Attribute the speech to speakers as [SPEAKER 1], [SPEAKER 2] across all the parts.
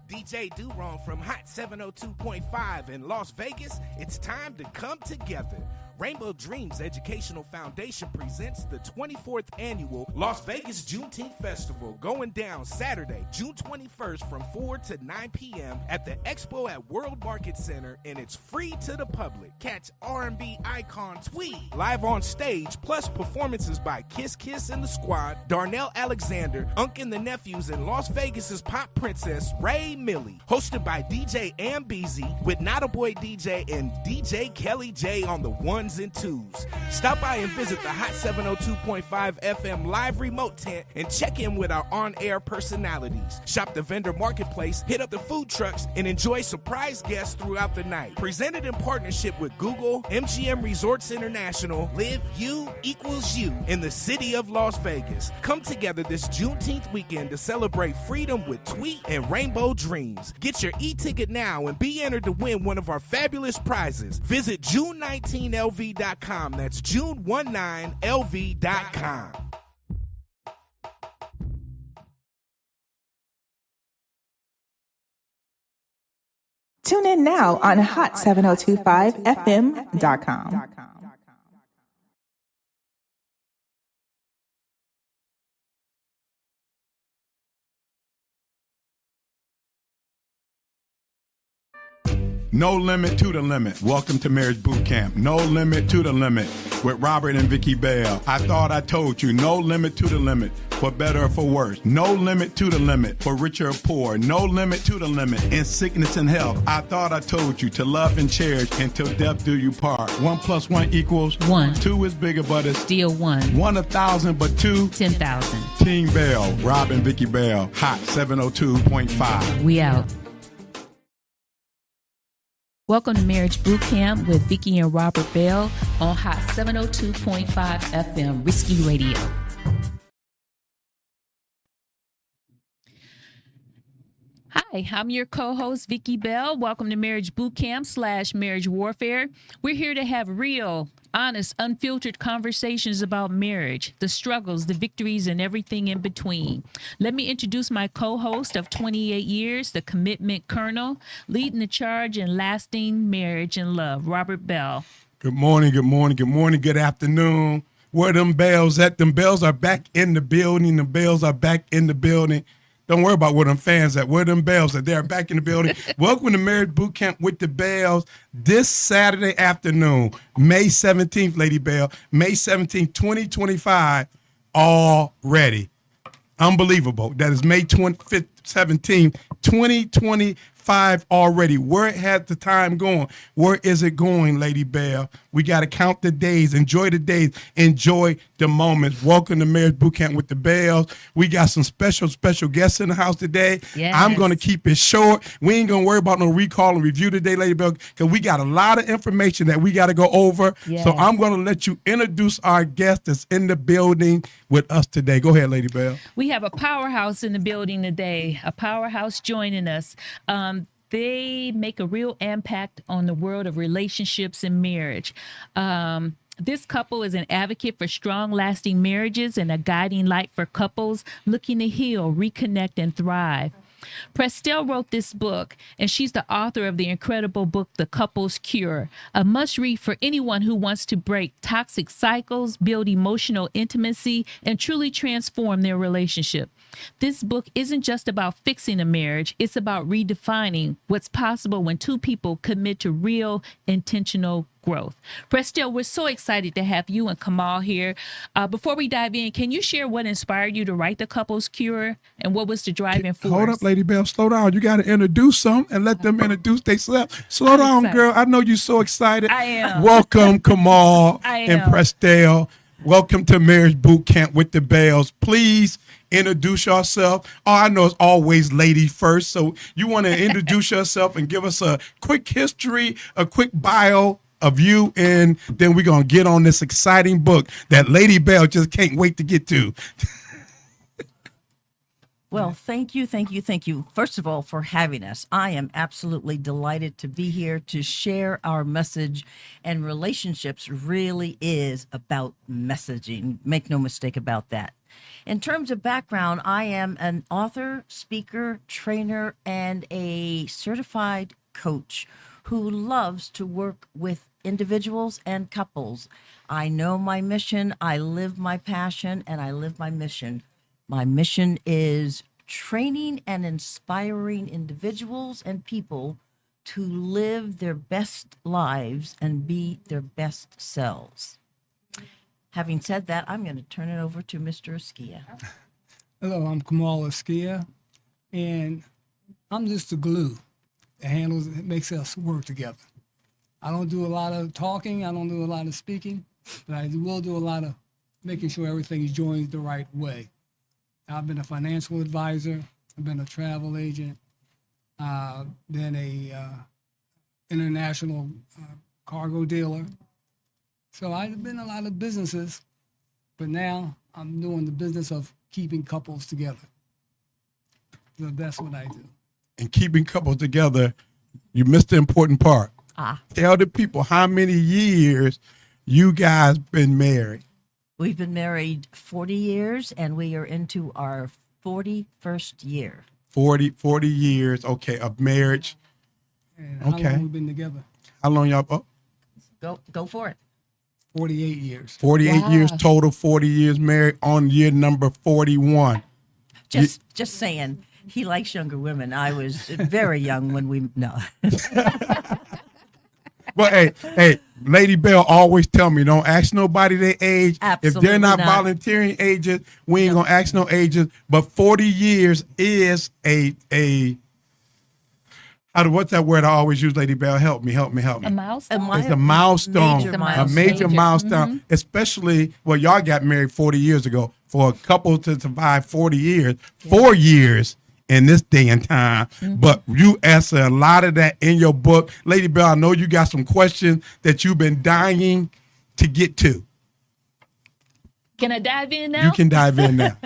[SPEAKER 1] DJ Durong from Hot 702.5 in Las Vegas, it's time to come together. Rainbow Dreams Educational Foundation presents the 24th Annual Las Vegas Juneteenth Festival going down Saturday, June 21st from 4 to 9 p.m. at the Expo at World Market Center, and it's free to the public. Catch R&B icon Tweet live on stage, plus performances by Kiss Kiss and the Squad, Darnell Alexander, Unk and the Nephews, and Las Vegas's pop princess Ray Millie. Hosted by DJ Ambeezy with Not a Boy DJ and DJ Kelly J on the ones and twos. Stop by and visit the Hot 702.5 FM live remote tent and check in with our on-air personalities. Shop the vendor marketplace, hit up the food trucks, and enjoy surprise guests throughout the night. Presented in partnership with Google, MGM Resorts International, Live You Equals You in the city of Las Vegas. Come together this Juneteenth weekend to celebrate freedom with Tweet and Rainbow Dreams. Get your e-ticket now and be entered to win one of our fabulous prizes. Visit June19LV.com. That's June19LV.com.
[SPEAKER 2] Tune in now on hot7025fm.com.
[SPEAKER 3] No limit to the limit. Welcome to Marriage Bootcamp. No limit to the limit with Robert and Vicky Bell. I thought I told you. No limit to the limit for better or for worse. No limit to the limit for richer or poor. No limit to the limit in sickness and health. I thought I told you to love and cherish until death do you part. 1 + 1 =
[SPEAKER 4] 1.
[SPEAKER 3] 2 is bigger, but it's
[SPEAKER 4] Still 1.
[SPEAKER 3] 1 1,000, but 2
[SPEAKER 4] 10,000.
[SPEAKER 3] Team Bell. Rob and Vicky Bell. Hot 702.5.
[SPEAKER 4] We out. Welcome to Marriage Bootcamp with Vicky and Robert Bell on Hot 702.5 FM, Risky Radio. Hi, I'm your co-host, Vicky Bell. Welcome to Marriage Bootcamp / Marriage Warfare. We're here to have real, honest, unfiltered conversations about marriage, the struggles, the victories, and everything in between. Let me introduce my co-host of 28 years, the commitment colonel, leading the charge in lasting marriage and love, Robert Bell.
[SPEAKER 3] Good morning, good morning, good morning, good afternoon. Where them bells at? Them bells are back in the building. The bells are back in the building. Don't worry about where them fans at. Where them bells at? They're back in the building. Welcome to Marriage Bootcamp with the Bells this Saturday afternoon, May 17th, Lady Bell. May 17th, 2025, already. Unbelievable. That is May 25th, 17th, 2025 already. Where has the time going? Where is it going, Lady Bell? We got to count the days. Enjoy the days. Enjoy the moments. Welcome to Marriage Bootcamp with the Bells. We got some special guests in the house today.
[SPEAKER 4] Yes.
[SPEAKER 3] I'm going to keep it short. We ain't going to worry about no recall and review today, Lady Bell, because we got a lot of information that we got to go over.
[SPEAKER 4] Yes.
[SPEAKER 3] So I'm going to let you introduce our guest that's in the building with us today. Go ahead, Lady Bell.
[SPEAKER 4] We have a powerhouse in the building today, a powerhouse joining us. They make a real impact on the world of relationships and marriage. This couple is an advocate for strong, lasting marriages and a guiding light for couples looking to heal, reconnect, and thrive. Prestel wrote this book, and she's the author of the incredible book, The Couple's Cure, a must-read for anyone who wants to break toxic cycles, build emotional intimacy, and truly transform their relationship. This book isn't just about fixing a marriage. It's about redefining what's possible when two people commit to real, intentional growth. Prestel, we're so excited to have you and Kamal here. Before we dive in, can you share what inspired you to write The Couple's Cure and what was the driving force?
[SPEAKER 3] Hold up, Lady Bell. Slow down. You got to introduce them and let them introduce themselves. Slow
[SPEAKER 4] I'm
[SPEAKER 3] down,
[SPEAKER 4] excited.
[SPEAKER 3] girl. I know you're so excited.
[SPEAKER 4] I am.
[SPEAKER 3] Welcome, Kamal
[SPEAKER 4] I
[SPEAKER 3] and
[SPEAKER 4] am.
[SPEAKER 3] Prestel. Welcome to Marriage Bootcamp with the Bells. Please introduce yourself. Oh, I know it's always lady first. So you want to introduce yourself and give us a quick history, a quick bio of you, and then we're going to get on this exciting book that Lady Bell just can't wait to get to.
[SPEAKER 5] Well, thank you. First of all, for having us. I am absolutely delighted to be here to share our message. And relationships really is about messaging. Make no mistake about that. In terms of background, I am an author, speaker, trainer, and a certified coach who loves to work with individuals and couples. I know my mission, I live my passion, and I live my mission. My mission is training and inspiring individuals and people to live their best lives and be their best selves. Having said that, I'm going to turn it over to Mr. Askia.
[SPEAKER 6] Hello, I'm Kamal Askia, and I'm just the glue that handles, it makes us work together. I don't do a lot of talking, I don't do a lot of speaking, but I will do a lot of making sure everything is joined the right way. I've been a financial advisor, I've been a travel agent, been a international cargo dealer. So I've been in a lot of businesses, but now I'm doing the business of keeping couples together. So that's what I do.
[SPEAKER 3] And keeping couples together, you missed the important part. Tell the people how many years you guys been married.
[SPEAKER 5] We've been married 40 years, and we are into our 41st year.
[SPEAKER 3] 40 years, okay, of marriage.
[SPEAKER 6] And how
[SPEAKER 3] Okay.
[SPEAKER 6] long we been together?
[SPEAKER 3] How long y'all?
[SPEAKER 5] Go for it.
[SPEAKER 6] 48 years.
[SPEAKER 3] 48
[SPEAKER 4] Wow.
[SPEAKER 3] years total, 40 years married, on year number 41.
[SPEAKER 5] Just saying, he likes younger women. I was very young when we, no.
[SPEAKER 3] But hey, Lady Bell always tell me, don't ask nobody their age. If they're
[SPEAKER 5] Absolutely
[SPEAKER 3] not
[SPEAKER 5] not.
[SPEAKER 3] volunteering ages, we ain't gonna ask no ages. But 40 years is a what's that word I always use, Lady Bell? Help me.
[SPEAKER 4] A
[SPEAKER 5] A
[SPEAKER 4] milestone.
[SPEAKER 3] It's a milestone,
[SPEAKER 5] Major
[SPEAKER 3] a
[SPEAKER 5] milestone.
[SPEAKER 3] major
[SPEAKER 4] Major.
[SPEAKER 3] milestone, especially, well, y'all got married 40 years ago. For a couple to survive 40 years, 4 years in this day and time. But you answer a lot of that in your book. Lady Bell, I know you got some questions that you've been dying to get to.
[SPEAKER 4] Can I dive in now?
[SPEAKER 3] You can dive in now.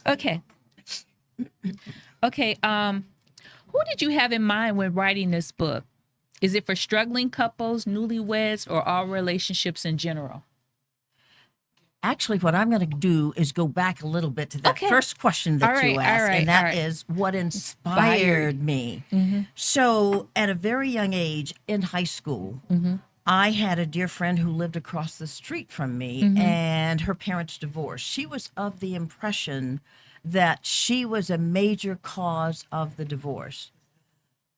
[SPEAKER 4] Okay. Okay. Who did you have in mind when writing this book? Is it for struggling couples, newlyweds, or all relationships in general?
[SPEAKER 5] Actually, what I'm going to do is go back a little bit to that
[SPEAKER 4] Okay.
[SPEAKER 5] first question that
[SPEAKER 4] All right,
[SPEAKER 5] you
[SPEAKER 4] all
[SPEAKER 5] asked,
[SPEAKER 4] right,
[SPEAKER 5] and
[SPEAKER 4] all
[SPEAKER 5] that
[SPEAKER 4] right.
[SPEAKER 5] is what inspired me. So, at a very young age in high school, I had a dear friend who lived across the street from me, and her parents divorced. She was of the impression that she was a major cause of the divorce.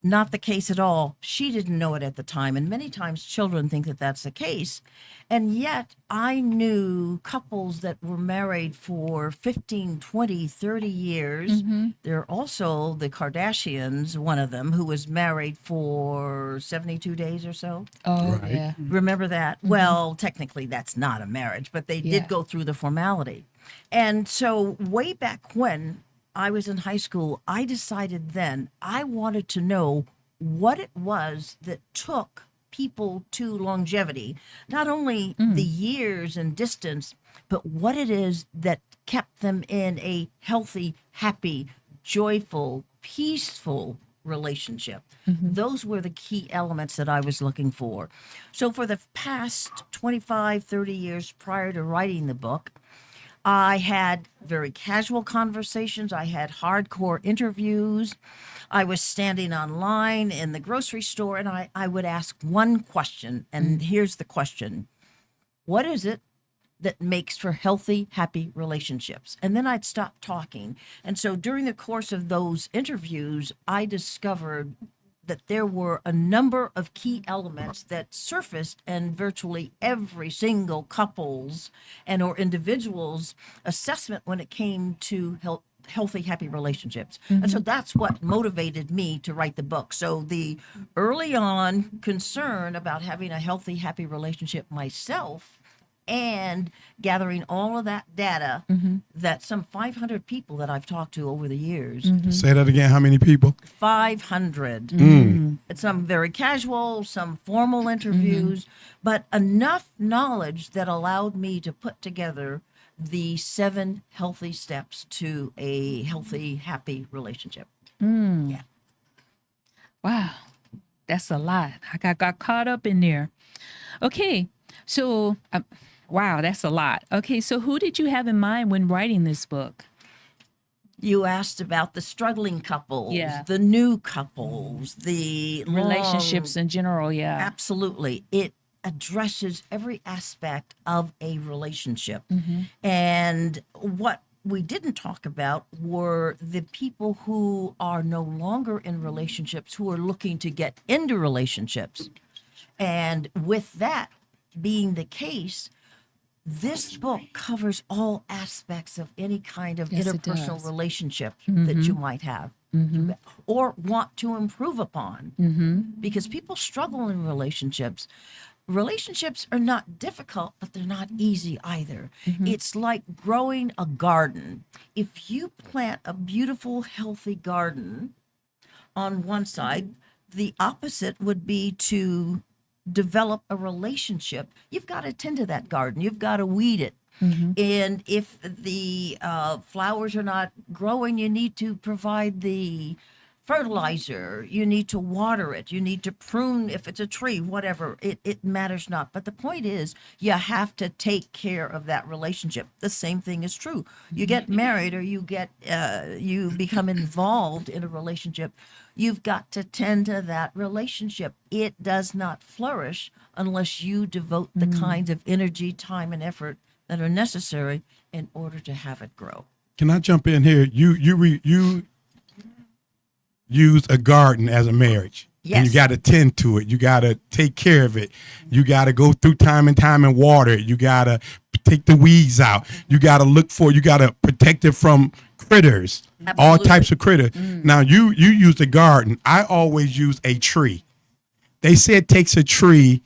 [SPEAKER 5] Not the case at all. She didn't know it at the time. And many times children think that that's the case. And yet I knew couples that were married for 15, 20, 30 years. There are also the Kardashians, one of them, who was married for 72 days or so.
[SPEAKER 4] Oh,
[SPEAKER 3] Right.
[SPEAKER 4] yeah.
[SPEAKER 5] Remember that? Well, technically that's not a marriage, but they
[SPEAKER 4] Yeah.
[SPEAKER 5] did go through the formality. And so way back when I was in high school, I decided then I wanted to know what it was that took people to longevity, not only the years and distance, but what it is that kept them in a healthy, happy, joyful, peaceful relationship. Those were the key elements that I was looking for. So for the past 25, 30 years prior to writing the book, I had very casual conversations. I had hardcore interviews. I was standing online in the grocery store, and I would ask one question. And here's the question: what is it that makes for healthy, happy relationships? And then I'd stop talking. And so during the course of those interviews, I discovered that there were a number of key elements that surfaced in virtually every single couple's and or individual's assessment when it came to healthy, happy relationships. And so that's what motivated me to write the book. So the early on concern about having a healthy, happy relationship myself, and gathering all of that data that some 500 people that I've talked to over the years,
[SPEAKER 3] Say that again. How many people?
[SPEAKER 5] 500. Some very casual, some formal interviews, but enough knowledge that allowed me to put together the 7 healthy steps to a healthy, happy relationship. Yeah.
[SPEAKER 4] Wow. That's a lot. I got caught up in there. Okay. So Wow, that's a lot. Okay, so who did you have in mind when writing this book?
[SPEAKER 5] You asked about the struggling couples,
[SPEAKER 4] Yeah.
[SPEAKER 5] the new couples, the
[SPEAKER 4] Relationships in general, yeah.
[SPEAKER 5] Absolutely. It addresses every aspect of a relationship.
[SPEAKER 4] Mm-hmm.
[SPEAKER 5] And what we didn't talk about were the people who are no longer in relationships, who are looking to get into relationships. And with that being the case, this book covers all aspects of any kind of
[SPEAKER 4] Yes, it
[SPEAKER 5] interpersonal
[SPEAKER 4] does.
[SPEAKER 5] relationship that you might have or want to improve upon. Because people struggle in relationships. Relationships are not difficult, but they're not easy either. It's like growing a garden. If you plant a beautiful, healthy garden on one side, the opposite would be to develop a relationship. You've got to tend to that garden. You've got to weed it. And if the flowers are not growing, you need to provide the fertilizer. You need to water it. You need to prune if it's a tree, whatever. It matters not. But the point is, you have to take care of that relationship. The same thing is true. You get married or you become involved in a relationship. You've got to tend to that relationship. It does not flourish unless you devote the kinds of energy, time, and effort that are necessary in order to have it grow.
[SPEAKER 3] Can I jump in here? You use a garden as a marriage.
[SPEAKER 5] Yes.
[SPEAKER 3] And you got to tend to it. You got to take care of it. You got to go through time and time and water it. You got to take the weeds out. You got to you got to protect it from critters, all
[SPEAKER 5] Absolutely.
[SPEAKER 3] types of critters. Now, you use the garden. I always use a tree. They say it takes a tree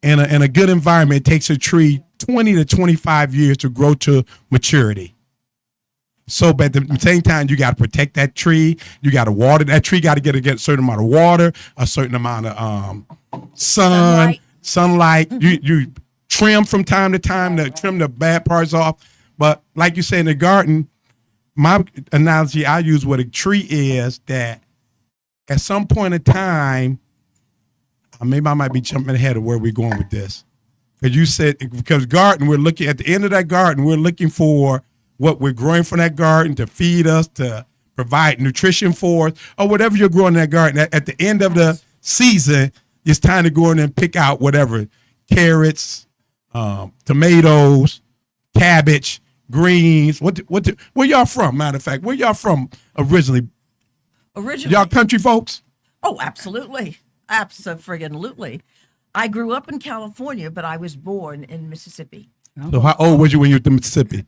[SPEAKER 3] in a good environment, it takes a tree 20 to 25 years to grow to maturity. So, but at the same time, you got to protect that tree. You got to water that tree. Got to get a certain amount of water, a certain amount of sunlight. You trim from time to time to trim the bad parts off. But like you say in the garden, my analogy I use with a tree is that at some point in time, maybe I might be jumping ahead of where we're going with this. Because you said, because garden, we're looking at the end of that garden, we're looking for what we're growing from that garden to feed us, to provide nutrition for us, or whatever you're growing in that garden. At the end of the season, it's time to go in and pick out whatever, carrots, tomatoes, cabbage, greens. Where y'all from, matter of fact? Where y'all from originally? Y'all country folks?
[SPEAKER 5] Oh, absolutely. Absolutely. I grew up in California, but I was born in Mississippi.
[SPEAKER 3] So how old was you when you were to Mississippi?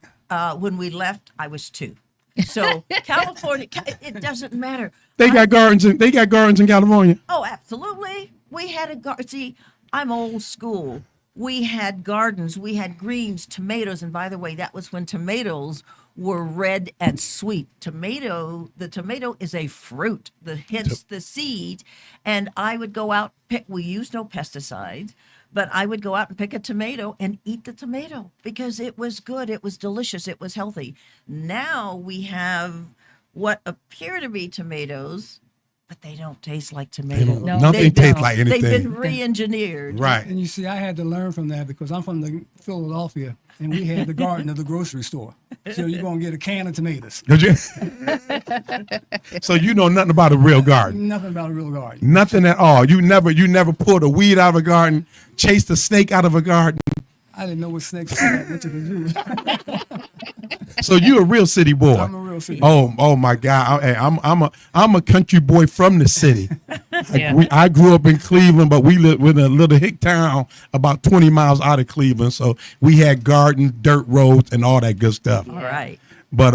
[SPEAKER 5] When we left, I was 2. So California, it doesn't matter.
[SPEAKER 3] They got gardens in California.
[SPEAKER 5] Oh, absolutely. We had a garden. See, I'm old school. We had gardens. We had greens, tomatoes. And by the way, that was when tomatoes were red and sweet. The tomato is a fruit, hence the seed. And I would go out, we used no pesticides, but I would go out and pick a tomato and eat the tomato because it was good, it was delicious, it was healthy. Now we have what appear to be tomatoes, but they don't taste like tomatoes.
[SPEAKER 3] Nothing tastes like anything.
[SPEAKER 5] They've been re-engineered.
[SPEAKER 3] Right.
[SPEAKER 6] And you see, I had to learn from that because I'm from Philadelphia, and we had the garden of the grocery store. So you're going to get a can of tomatoes.
[SPEAKER 3] So you know nothing about a real garden.
[SPEAKER 6] Nothing about a real garden.
[SPEAKER 3] Nothing at all. You never pulled a weed out of a garden, chased a snake out of a garden.
[SPEAKER 6] I didn't know what snakes were, what you could do.
[SPEAKER 3] So you a real city boy.
[SPEAKER 6] I'm a real city
[SPEAKER 3] boy. Oh my God. I'm a country boy from the city.
[SPEAKER 4] Yeah.
[SPEAKER 3] I grew up in Cleveland, but we lived in a little hick town about 20 miles out of Cleveland. So we had gardens, dirt roads, and all that good stuff.
[SPEAKER 5] All right.
[SPEAKER 3] But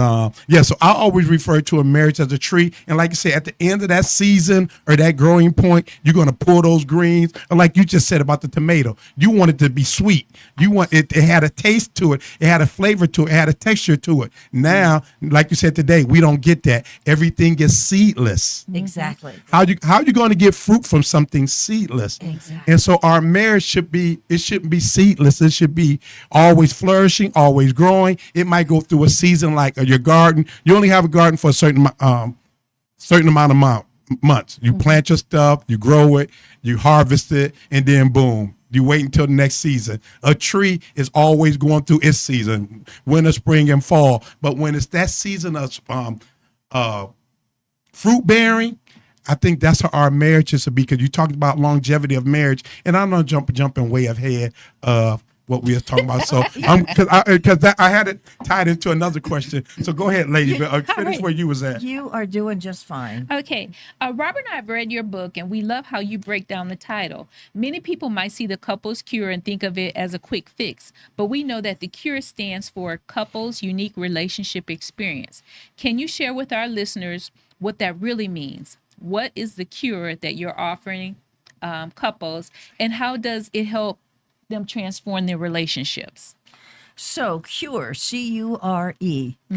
[SPEAKER 3] so I always refer to a marriage as a tree. And like I said, at the end of that season or that growing point, you're going to pull those greens. And like you just said about the tomato, you want it to be sweet. You want it had a taste to it. It had a flavor to it. It had a texture to it. Now, like you said today, we don't get that. Everything is seedless.
[SPEAKER 5] Exactly.
[SPEAKER 3] How you going to get fruit from something seedless?
[SPEAKER 5] Exactly.
[SPEAKER 3] And so our marriage shouldn't be seedless. It should be always flourishing, always growing. It might go through a season like your garden. You only have a garden for a certain amount of months. You plant your stuff, you grow it, you harvest it, and then boom, You wait until the next season. A tree is always going through its season, winter, spring, and fall. But when it's that season of fruit bearing, I think that's how our marriages should be, because you talked about longevity of marriage, and I'm not jumping way ahead of what we were talking about. So I had it tied into another question. So go ahead, lady, finish
[SPEAKER 4] right.
[SPEAKER 3] where you was at.
[SPEAKER 5] You are doing just fine.
[SPEAKER 4] Okay. Robert and I have read your book, and we love how you break down the title. Many people might see the couples cure and think of it as a quick fix, but we know that the cure stands for couples unique relationship experience. Can you share with our listeners what that really means? What is the cure that you're offering couples, and how does it help them transform their relationships?
[SPEAKER 5] So, CURE, CURE,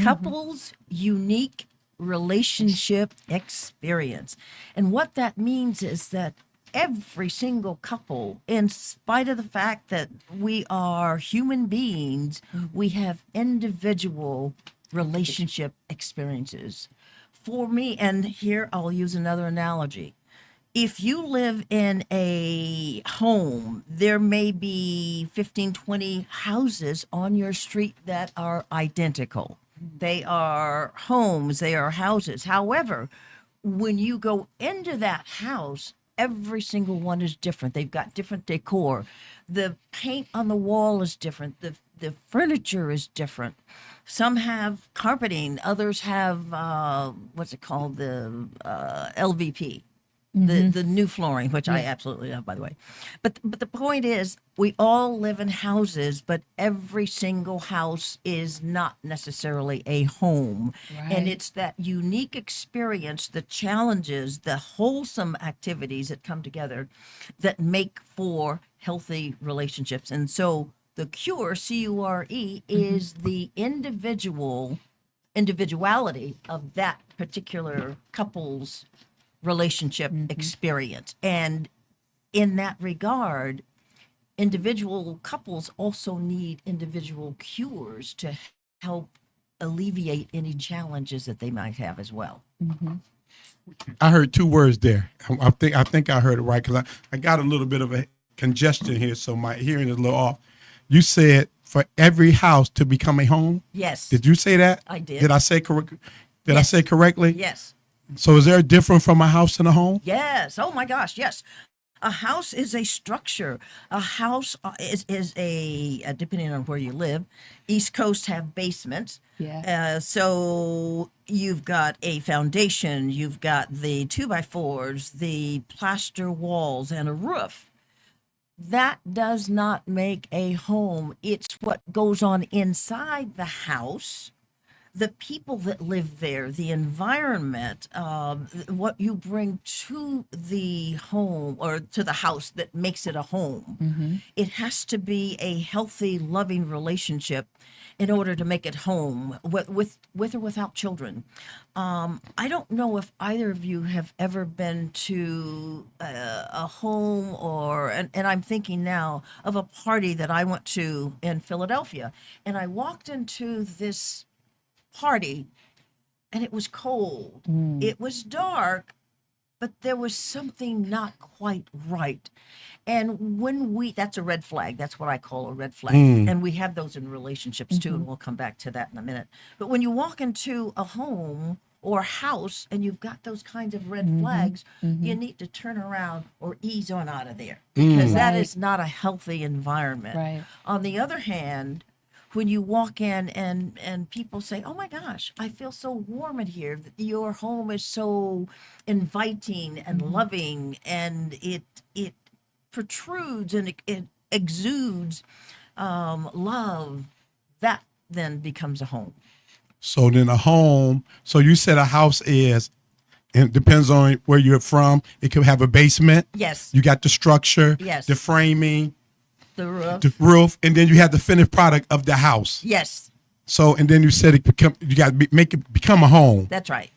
[SPEAKER 5] couples unique relationship experience. And what that means is that every single couple, in spite of the fact that we are human beings, we have individual relationship experiences. For me, and here I'll use another analogy. If you live in a home, there may be 15, 20 houses on your street that are identical. They are homes, they are houses. However, when you go into that house, every single one is different. They've got different decor. The paint on the wall is different. The furniture is different. Some have carpeting, others have, what's it called? The LVP. The new flooring, which I absolutely love, by the way. But the point is, we all live in houses, but every single house is not necessarily a home.
[SPEAKER 4] Right.
[SPEAKER 5] And it's that unique experience, the challenges, the wholesome activities that come together that make for healthy relationships. And so the CURE, CURE, is the individuality of that particular couple's relationship experience. And in that regard, individual couples also need individual cures to help alleviate any challenges that they might have as well.
[SPEAKER 3] I heard two words there. I think I heard it right, because I got a little bit of a congestion here, so my hearing is a little off. You said for every house to become a home?
[SPEAKER 5] Yes.
[SPEAKER 3] Did you say that?
[SPEAKER 5] I did.
[SPEAKER 3] Did I say correct? Did I
[SPEAKER 5] Yes.
[SPEAKER 3] say correctly?
[SPEAKER 5] Yes.
[SPEAKER 3] So is there a difference from a house and a home?
[SPEAKER 5] Yes. Oh my gosh. Yes. A house is a structure. A house is a depending on where you live. East Coast have basements.
[SPEAKER 4] Yeah.
[SPEAKER 5] So you've got a foundation. You've got the 2x4s, the plaster walls, and a roof. That does not make a home. It's what goes on inside the house, the people that live there, the environment, what you bring to the home or to the house that makes it a home. It has to be a healthy, loving relationship in order to make it home, with or without children. I don't know if either of you have ever been to a home and I'm thinking now of a party that I went to in Philadelphia, and I walked into this party and it was cold. It was dark, but there was something not quite right. And that's a red flag. That's what I call a red flag. And we have those in relationships too, and we'll come back to that in a minute. But when you walk into a home or house and you've got those kinds of red flags, you need to turn around or ease on out of there, because that is not a healthy environment.
[SPEAKER 4] Right.
[SPEAKER 5] On the other hand, when you walk in and people say, "Oh my gosh, I feel so warm in here. Your home is so inviting and loving, and it protrudes and it exudes love," that then becomes a home.
[SPEAKER 3] So then a home, so you said a house is, and it depends on where you're from, it could have a basement.
[SPEAKER 5] Yes.
[SPEAKER 3] You got the structure,
[SPEAKER 5] Yes.
[SPEAKER 3] the framing,
[SPEAKER 5] The roof.
[SPEAKER 3] the roof, and then you have the finished product of the house.
[SPEAKER 5] Yes,
[SPEAKER 3] So, and then you said you got to make it become a home.
[SPEAKER 5] that's right.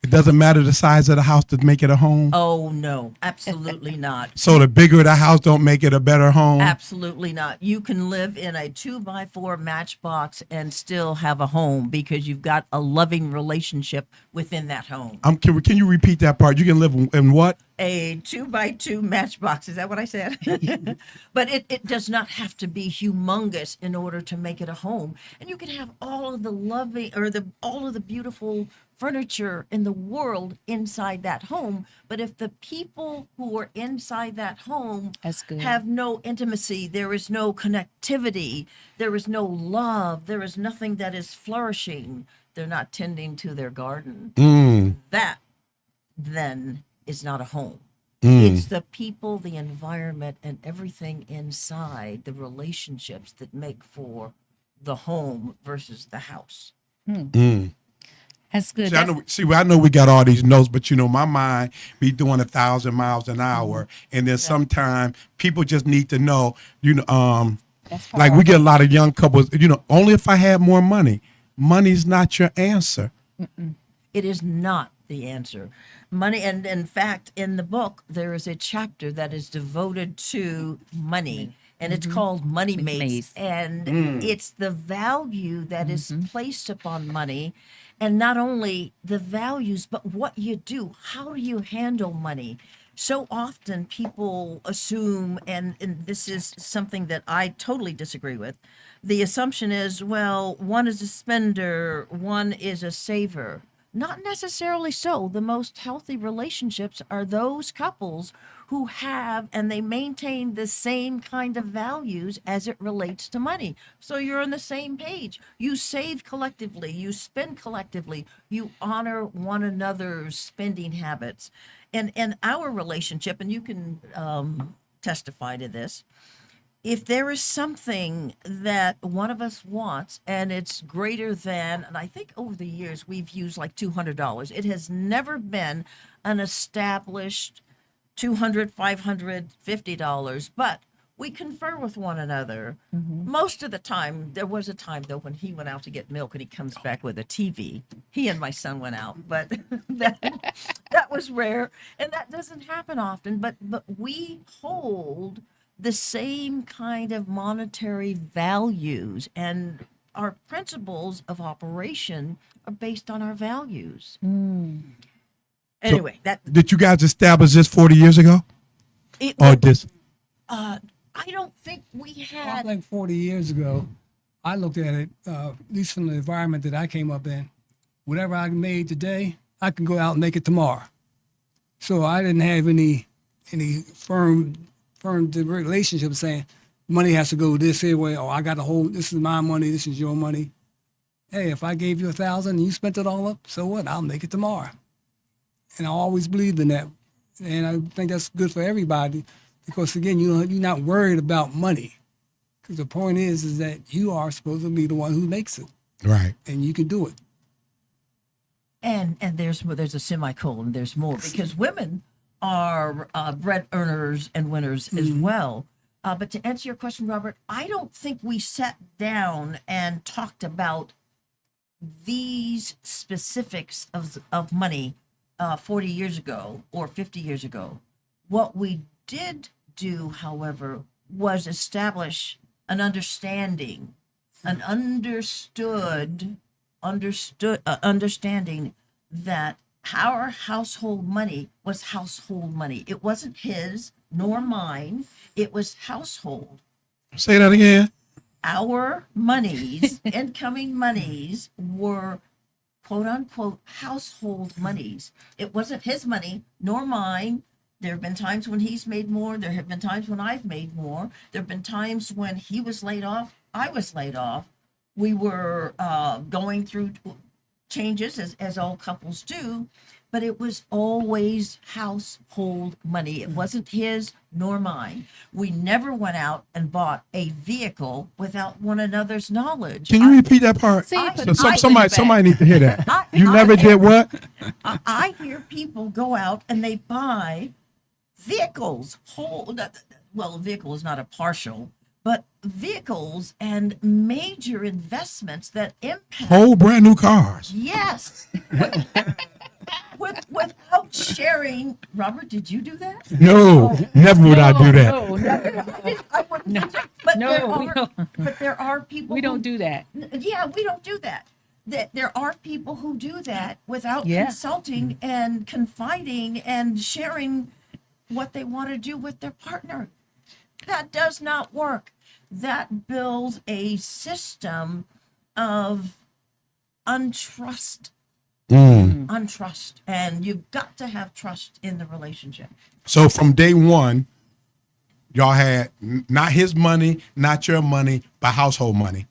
[SPEAKER 3] It doesn't matter the size of the house to make it a home.
[SPEAKER 5] Oh no, absolutely not.
[SPEAKER 3] So the bigger the house don't make it a better home.
[SPEAKER 5] Absolutely not. You can live in a 2x4 matchbox and still have a home because you've got a loving relationship within that home.
[SPEAKER 3] Can you repeat that part? You can live in what?
[SPEAKER 5] a 2x2 matchbox. Is that what I said? But it does not have to be humongous in order to make it a home. And you can have all of the lovely or all of the beautiful furniture in the world inside that home. But if the people who are inside that home
[SPEAKER 4] That's good.
[SPEAKER 5] have no intimacy, there is no connectivity, there is no love, there is nothing that is flourishing, they're not tending to their garden. That then is not a home. It's the people, the environment, and everything inside, the relationships that make for the home versus the house.
[SPEAKER 4] That's good.
[SPEAKER 3] I know we got all these notes, but my mind be doing 1,000 miles an hour, and then sometimes people just need to know, like we get a lot of young couples, only if I had more money. Money's not your answer.
[SPEAKER 5] It is not the answer. Money, and in fact, in the book, there is a chapter that is devoted to money, and it's called Money Mates. And it's the value that is placed upon money, and not only the values, but what you do. How do you handle money? So often people assume, and this is something that I totally disagree with, the assumption is, well, one is a spender, one is a saver. Not necessarily so. The most healthy relationships are those couples who have and they maintain the same kind of values as it relates to money. So you're on the same page. You save collectively, you spend collectively, you honor one another's spending habits. And in our relationship, and you can testify to this, if there is something that one of us wants and it's greater than, and I think over the years we've used like $200, it has never been an established $200, $500, $50, but we confer with one another. Most of the time, there was a time though when he went out to get milk and he comes back with a TV. He and my son went out, but that was rare, and that doesn't happen often. But we hold the same kind of monetary values, and our principles of operation are based on our values. Anyway,
[SPEAKER 3] Did you guys establish this 40 years ago?
[SPEAKER 5] I don't think we
[SPEAKER 6] I
[SPEAKER 5] had.
[SPEAKER 6] think 40 years ago, I looked at it, at least from the environment that I came up in, whatever I made today, I can go out and make it tomorrow. So I didn't have any firm relationship saying money has to go this way, or I got to hold, this is my money, this is your money. Hey, if I gave you $1,000 and you spent it all up, so what? I'll make it tomorrow. And I always believed in that. And I think that's good for everybody because, again, you're not worried about money. Because the point is that you are supposed to be the one who makes it.
[SPEAKER 3] Right.
[SPEAKER 6] And you can do it.
[SPEAKER 5] And there's a semicolon, there's more, because women are bread earners and winners as well. But to answer your question, Robert, I don't think we sat down and talked about these specifics of money 40 years ago or 50 years ago. What we did do, however, was establish an understanding, understanding that our household money was household money. It wasn't his nor mine. It was household.
[SPEAKER 3] Say that again.
[SPEAKER 5] Our monies, incoming monies, were quote unquote household monies. It wasn't his money nor mine. There have been times when he's made more. There have been times when I've made more. There have been times when he was laid off, I was laid off. We were going through changes as all couples do, but it was always household money. It wasn't his nor mine. We never went out and bought a vehicle without one another's knowledge.
[SPEAKER 3] Can you repeat that part? Somebody needs to hear that. You never did what?
[SPEAKER 5] I hear people go out and they buy vehicles. A vehicle is not a partial, but vehicles and major investments that impact
[SPEAKER 3] Whole brand new cars.
[SPEAKER 5] Yes. Without sharing. Robert, did you do that?
[SPEAKER 3] No, never would I do that.
[SPEAKER 5] I wouldn't. But there are people.
[SPEAKER 4] We don't do that.
[SPEAKER 5] Yeah, we don't do that. There are people who do that without consulting and confiding and sharing what they want to do with their partner. That does not work. That builds a system of untrust. Untrust. And you've got to have trust in the relationship.
[SPEAKER 3] So from day one, y'all had not his money, not your money, but household money.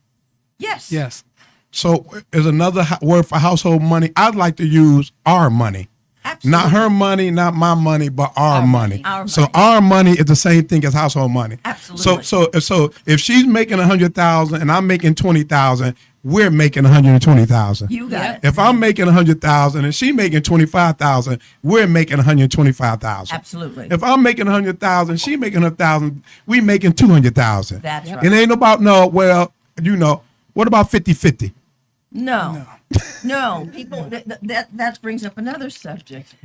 [SPEAKER 5] Yes.
[SPEAKER 6] Yes.
[SPEAKER 3] So is another word for household money. I'd like to use our money.
[SPEAKER 5] Absolutely.
[SPEAKER 3] Not her money, not my money, but our money.
[SPEAKER 5] Our
[SPEAKER 3] So
[SPEAKER 5] money.
[SPEAKER 3] our money is the same thing as household money.
[SPEAKER 5] Absolutely.
[SPEAKER 3] So if she's making 100,000 and I'm making 20,000, we're making 120,000.
[SPEAKER 5] You got it.
[SPEAKER 3] If I'm making 100,000 and she making 25,000, we're making 125,000.
[SPEAKER 5] Absolutely.
[SPEAKER 3] If I'm making 100,000, she making 100,000, we making 200,000.
[SPEAKER 5] That's right.
[SPEAKER 3] It ain't about what about 50-50?
[SPEAKER 5] No. People, that brings up another subject.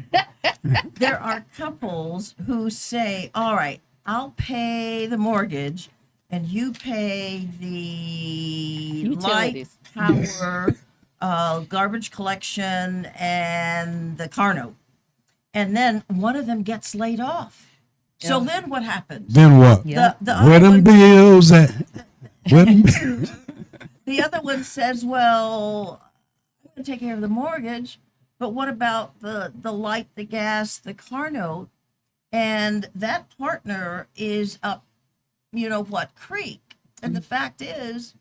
[SPEAKER 5] There are couples who say, all right, I'll pay the mortgage and you pay the light,
[SPEAKER 4] Utilities.
[SPEAKER 5] power, garbage collection, and the car note. And then one of them gets laid off. So then what happens?
[SPEAKER 3] Then what?
[SPEAKER 4] Yeah.
[SPEAKER 5] The
[SPEAKER 3] Where
[SPEAKER 5] other
[SPEAKER 3] them
[SPEAKER 5] one-
[SPEAKER 3] bills at? Where them bills?
[SPEAKER 5] The other one says, well, I'm going to take care of the mortgage, but what about the light, the gas, the car note? And that partner is up, creek. And the fact is,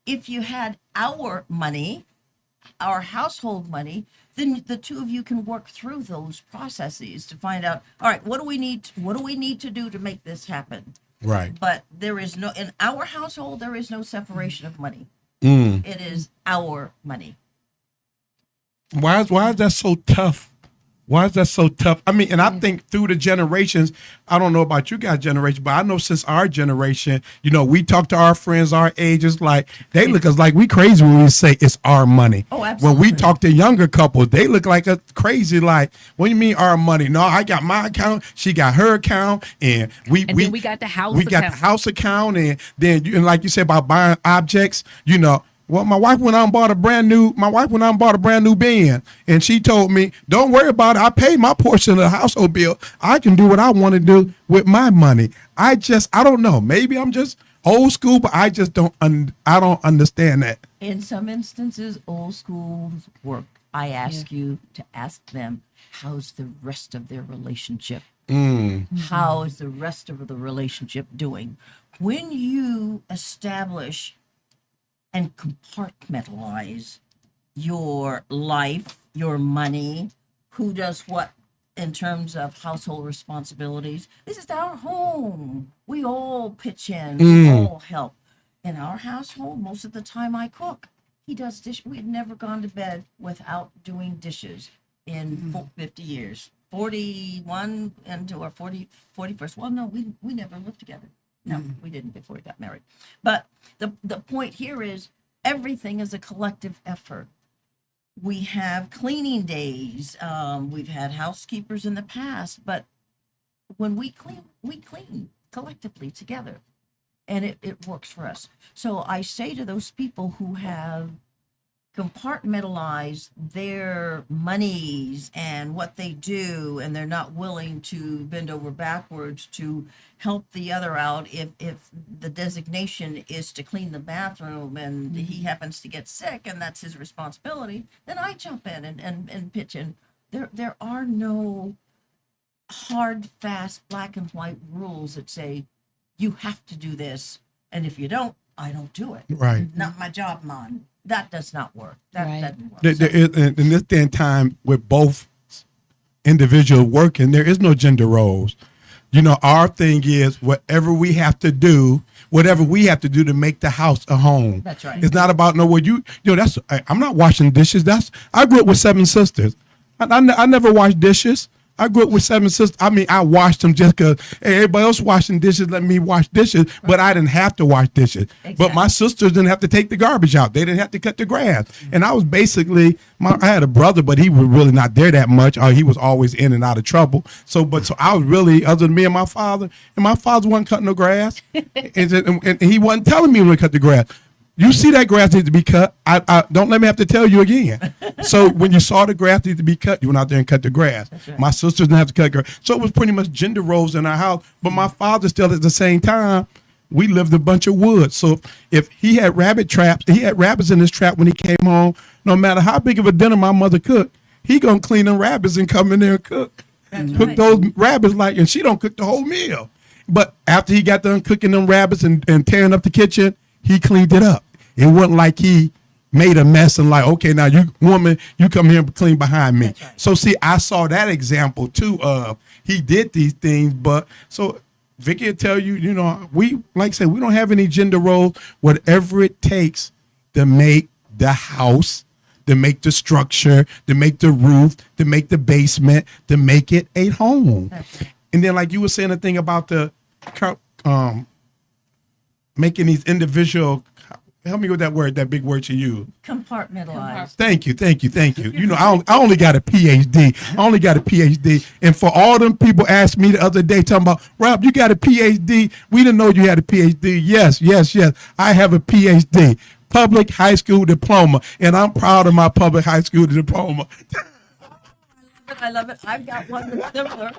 [SPEAKER 5] if you had our money, our household money, then the two of you can work through those processes to find out, all right, what do we need to do to make this happen?
[SPEAKER 3] Right.
[SPEAKER 5] But in our household, there is no separation of money.
[SPEAKER 3] Mm.
[SPEAKER 5] It is our money.
[SPEAKER 3] Why is that so tough? Why is that so tough? I mean, and I think through the generations, I don't know about you guys' generation, but I know since our generation, we talk to our friends our ages, like they look us like we crazy when we say it's our money.
[SPEAKER 5] Oh,
[SPEAKER 3] When
[SPEAKER 5] absolutely.
[SPEAKER 3] we talk to younger couples, they look like us crazy. Like, what do you mean our money? No, I got my account, she got her account, and
[SPEAKER 4] And then we got the house
[SPEAKER 3] we got the
[SPEAKER 4] account.
[SPEAKER 3] house account, and then and like you said about buying objects, Well, my wife went out and bought a brand new Benz, and she told me, "Don't worry about it. I pay my portion of the household bill. I can do what I want to do with my money." I don't know. Maybe I'm just old school, but I just don't. I don't understand that.
[SPEAKER 5] In some instances, old schools work. I ask you to ask them, how's the rest of their relationship? How is the rest of the relationship doing? When you establish and compartmentalize your life, your money, who does what in terms of household responsibilities. This is our home. We all pitch in, we all help. In our household, most of the time I cook. He does dish. We've never gone to bed without doing dishes in 50 years. 41 into our 41st. Well, no, we never lived together. No, we didn't before we got married. But the point here is everything is a collective effort. We have cleaning days. We've had housekeepers in the past, but when we clean collectively together, and it works for us. So I say to those people who have compartmentalized their monies and what they do, and they're not willing to bend over backwards to help the other out if the designation is to clean the bathroom and he happens to get sick and that's his responsibility, then I jump in and pitch in. There are no hard, fast, black and white rules that say you have to do this, and if you don't, I don't do it.
[SPEAKER 3] Right.
[SPEAKER 5] Not my job, Mom. That does not work. That
[SPEAKER 4] Right.
[SPEAKER 5] doesn't work.
[SPEAKER 3] There is, in this day and time, with both individuals working, there is no gender roles. Our thing is whatever we have to do to make the house a home.
[SPEAKER 5] That's right.
[SPEAKER 3] It's not about I'm not washing dishes. I grew up with 7 sisters. I never washed dishes. I grew up with 7 sisters. I mean, I washed them just because everybody else washing dishes, let me wash dishes, but I didn't have to wash dishes. But my sisters didn't have to take the garbage out. They didn't have to cut the grass. And I was basically, I had a brother, but he was really not there that much. He was always in and out of trouble. So I was really, other than me and my father wasn't cutting no grass. and he wasn't telling me when to cut the grass. You see that grass needs to be cut. I don't let me have to tell you again. So when you saw the grass need to be cut, you went out there and cut the grass.
[SPEAKER 5] right.
[SPEAKER 3] My sisters didn't have to cut grass. So it was pretty much gender roles in our house. But my father still at the same time, we lived a bunch of woods. So if he had rabbit traps, he had rabbits in his trap when he came home, no matter how big of a dinner my mother cooked, he gonna clean them rabbits and come in there and cook. Cook those rabbits and she don't cook the whole meal. But after he got done cooking them rabbits and tearing up the kitchen, he cleaned it up. It wasn't like he made a mess and like, okay, now you woman, you come here and clean behind me.
[SPEAKER 5] Right.
[SPEAKER 3] So see, I saw that example too of he did these things, but so Vicky will tell you, we, like I said, we don't have any gender roles. Whatever it takes to make the house, to make the structure, to make the roof, to make the basement, to make it a home.
[SPEAKER 5] Right.
[SPEAKER 3] And then like you were saying the thing about the making these individual, help me with that word, that big word you use.
[SPEAKER 5] Compartmentalized.
[SPEAKER 3] Thank you. I only got a PhD. And for all them people asked me the other day talking about, Rob, you got a PhD? We didn't know you had a PhD. Yes. I have a PhD, public high school diploma, and I'm proud of my public high school diploma.
[SPEAKER 5] I love it. I've got one that's similar.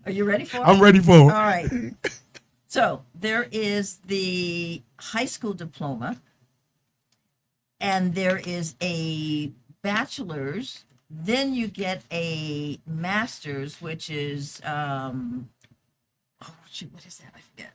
[SPEAKER 5] Are you ready for it?
[SPEAKER 3] I'm ready for
[SPEAKER 5] All
[SPEAKER 3] it.
[SPEAKER 5] right. So there is the high school diploma, and there is a bachelor's. Then you get a master's, which is what is that? I forget.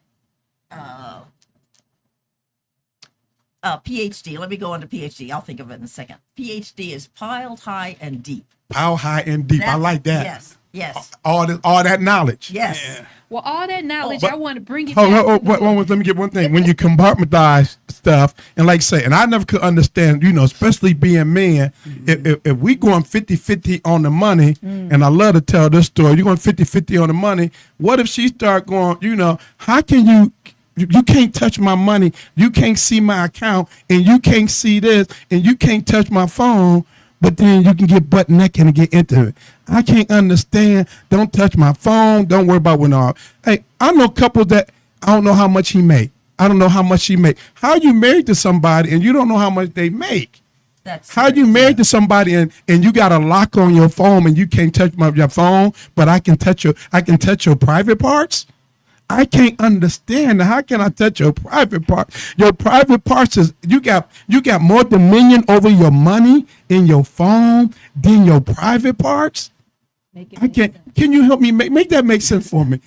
[SPEAKER 5] PhD. Let me go on to PhD. I'll think of it in a second. PhD is piled high and deep.
[SPEAKER 3] How high and deep. I like that.
[SPEAKER 5] Yes.
[SPEAKER 3] All that knowledge.
[SPEAKER 5] Yes.
[SPEAKER 4] Well, all that knowledge,
[SPEAKER 3] but-
[SPEAKER 4] I want to bring it
[SPEAKER 3] Hold
[SPEAKER 4] back.
[SPEAKER 3] on, let me get one thing. When you compartmentalize stuff, and like I say, and I never could understand, especially being men, if we going 50-50 on the money, and I love to tell this story, you're going 50-50 on the money, what if she start going, how can you can't touch my money, you can't see my account, and you can't see this, and you can't touch my phone, but then you can get butt naked and get into it. I can't understand. Don't touch my phone. Don't worry about when all. Hey, I know couples that I don't know how much he make. I don't know how much she make. How you married to somebody and you don't know how much they make?
[SPEAKER 5] That's
[SPEAKER 3] How you married to somebody and you got a lock on your phone and you can't touch your phone, but I can touch your private parts? I can't understand. How can I touch your private part? Your private parts is you got more dominion over your money in your phone than your private parts. I can't. Can you help me make that make sense for me?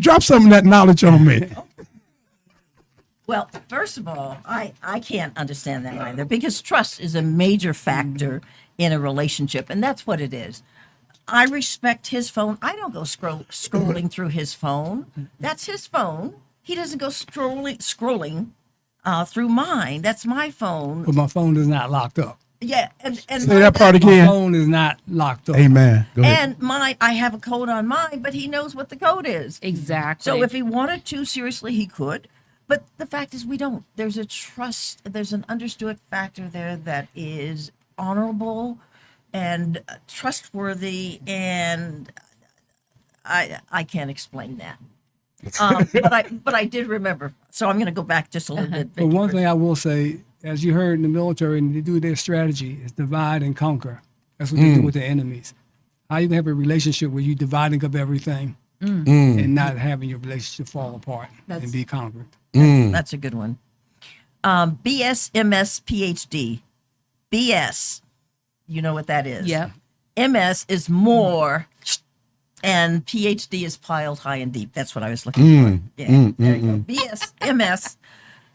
[SPEAKER 3] Drop some of that knowledge on me.
[SPEAKER 5] Well, first of all, I can't understand that either because trust is a major factor in a relationship, and that's what it is. I respect his phone. I don't go scrolling through his phone. That's his phone. He doesn't go scrolling through mine. That's my phone.
[SPEAKER 6] But my phone is not locked up.
[SPEAKER 5] Yeah, and
[SPEAKER 3] Say that part
[SPEAKER 6] My
[SPEAKER 3] again.
[SPEAKER 6] phone is not locked up.
[SPEAKER 3] Amen. Go ahead.
[SPEAKER 5] And mine, I have a code on mine, but he knows what the code is.
[SPEAKER 4] Exactly.
[SPEAKER 5] So if he wanted to, seriously, he could. But the fact is, we don't. There's a trust. There's an understood factor there that is honorable and trustworthy, and I can't explain that. But I did remember. So I'm going to go back just a little bit.
[SPEAKER 6] But one thing I will say, as you heard in the military, and they do their strategy is divide and conquer. That's what they do with their enemies. How you can have a relationship where you dividing up everything and not having your relationship fall apart and be conquered.
[SPEAKER 5] That's a good one. BS, MS, PhD. BS, you know what that is.
[SPEAKER 4] Yeah.
[SPEAKER 5] MS is more, and PhD is piled high and deep. That's what I was looking for. Yeah, there you go.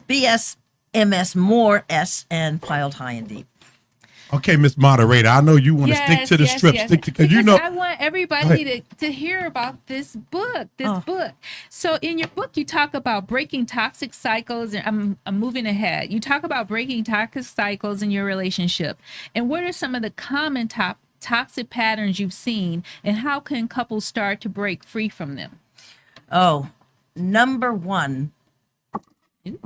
[SPEAKER 5] BS, MS, more S, and piled high and deep.
[SPEAKER 3] Okay, Miss Moderator, I know you want to stick to the strip.
[SPEAKER 4] Yes.
[SPEAKER 3] Stick to because
[SPEAKER 4] I want everybody to hear about this book. So in your book, you talk about breaking toxic cycles, and I'm moving ahead. You talk about breaking toxic cycles in your relationship, and what are some of the common toxic patterns you've seen, and how can couples start to break free from them?
[SPEAKER 5] Oh, number one,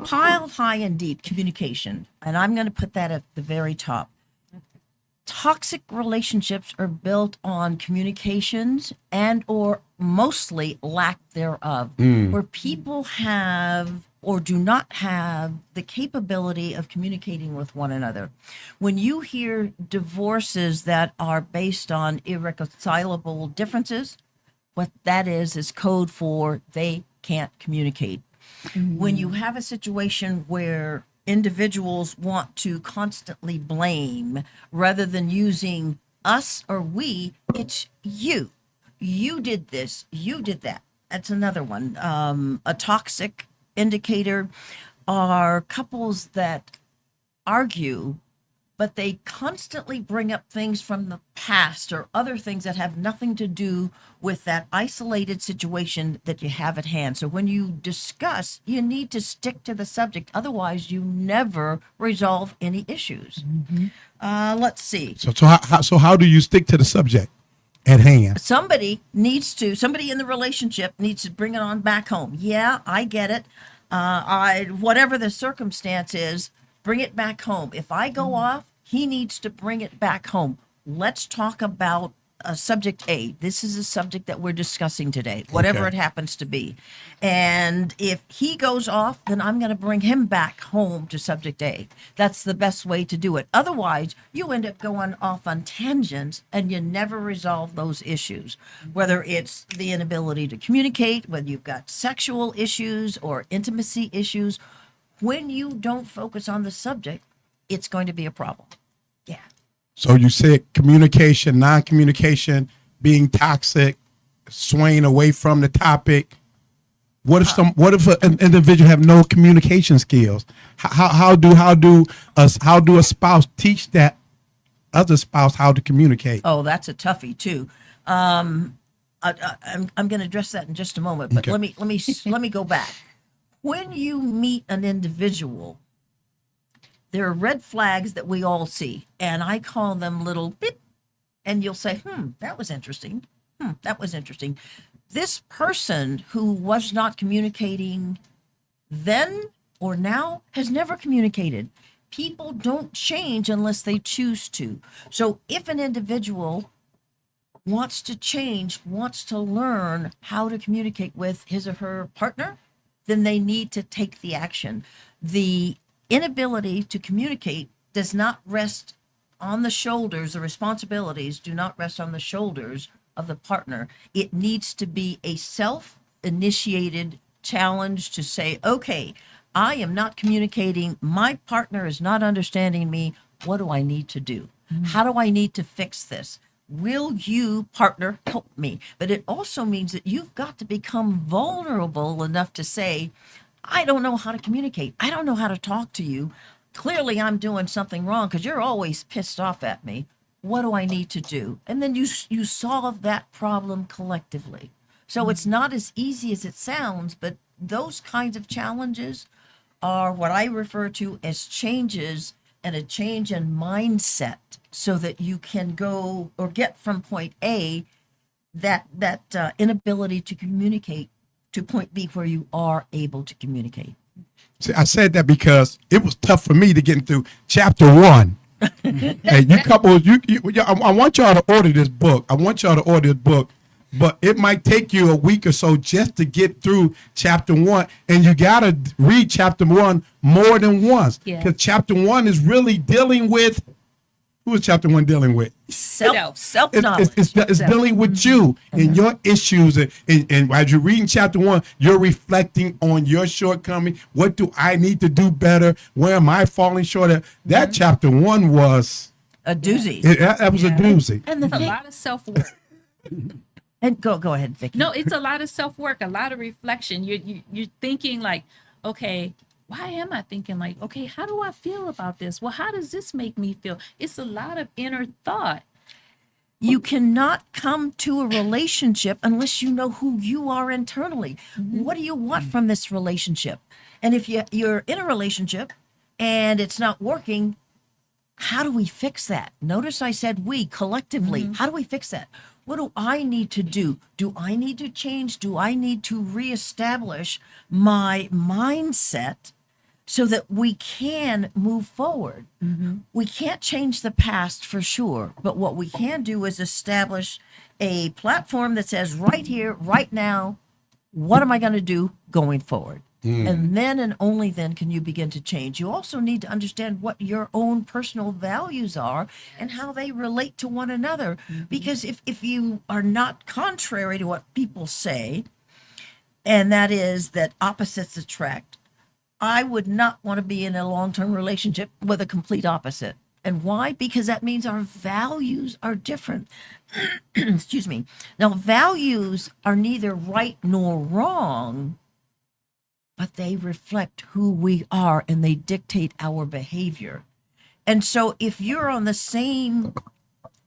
[SPEAKER 5] piled high and deep communication. And I'm going to put that at the very top. toxic relationships are built on communications and or mostly lack thereof, where people have or do not have the capability of communicating with one another. When you hear divorces that are based on irreconcilable differences, what that is code for they can't communicate. When you have a situation where individuals want to constantly blame rather than using us or we, it's you. You did this, you did that. That's another one. A toxic indicator are couples that argue, but they constantly bring up things from the past or other things that have nothing to do with that isolated situation that you have at hand. So when you discuss, you need to stick to the subject. Otherwise, you never resolve any issues. Let's see.
[SPEAKER 3] So how do you stick to the subject at hand?
[SPEAKER 5] Somebody in the relationship needs to bring it on back home. Yeah, I get it. Whatever the circumstance is, bring it back home. If I go off, he needs to bring it back home. Let's talk about subject A. This is a subject that we're discussing today, whatever it happens to be. And if he goes off, then I'm going to bring him back home to subject A. That's the best way to do it. Otherwise, you end up going off on tangents and you never resolve those issues, whether it's the inability to communicate, whether you've got sexual issues or intimacy issues. When you don't focus on the subject, it's going to be a problem. Yeah.
[SPEAKER 3] So you said communication, non-communication, being toxic, swaying away from the topic. What if an individual have no communication skills? How do a spouse teach that other spouse how to communicate?
[SPEAKER 5] Oh, that's a toughie too. I'm going to address that in just a moment, but
[SPEAKER 3] Okay.
[SPEAKER 5] let me go back. When you meet an individual, there are red flags that we all see, and I call them little beep, and you'll say, that was interesting. That was interesting. This person who was not communicating then or now has never communicated. People don't change unless they choose to. So if an individual wants to change, wants to learn how to communicate with his or her partner, then they need to take the action. The inability to communicate does not rest on the shoulders, the responsibilities do not rest on the shoulders of the partner. It needs to be a self-initiated challenge to say, okay, I am not communicating. My partner is not understanding me. What do I need to do? How do I need to fix this? Will you, partner, help me? But it also means that you've got to become vulnerable enough to say, I don't know how to communicate. I don't know how to talk to you. Clearly, I'm doing something wrong because you're always pissed off at me. What do I need to do? And then you solve that problem collectively. So it's not as easy as it sounds, but those kinds of challenges are what I refer to as changes and a change in mindset so that you can go or get from point A, that inability to communicate, to point B where you are able to communicate.
[SPEAKER 3] See, I said that because it was tough for me to get through chapter 1. Hey, you couples, I want y'all to order this book. But it might take you a week or so just to get through chapter 1. And you got to read chapter 1 more than once. Because chapter 1 is really dealing with, who is chapter 1 dealing with?
[SPEAKER 5] Self-knowledge.
[SPEAKER 3] It's dealing with you and your issues. And as you're reading chapter 1, you're reflecting on your shortcoming. What do I need to do better? Where am I falling short at? That chapter 1 was
[SPEAKER 5] a doozy.
[SPEAKER 3] That was a doozy.
[SPEAKER 5] And
[SPEAKER 4] It's a lot of self-work.
[SPEAKER 5] And go ahead, Vicki.
[SPEAKER 4] No, it's a lot of self-work, a lot of reflection. You're thinking like, okay, why am I thinking like, okay, how do I feel about this? Well, how does this make me feel? It's a lot of inner thought.
[SPEAKER 5] You cannot come to a relationship unless you know who you are internally. What do you want from this relationship? And if you're in a relationship and it's not working, how do we fix that? Notice I said we, collectively. How do we fix that? What do I need to do? Do I need to change? Do I need to reestablish my mindset so that we can move forward. We can't change the past for sure, but what we can do is establish a platform that says right here, right now, what am I going to do going forward? And then and only then can you begin to change. You also need to understand what your own personal values are and how they relate to one another. Because if you are not contrary to what people say, and that is that opposites attract, I would not want to be in a long-term relationship with a complete opposite. And why? Because that means our values are different. Excuse me. Now, values are neither right nor wrong, but they reflect who we are and they dictate our behavior. And so if you're on the same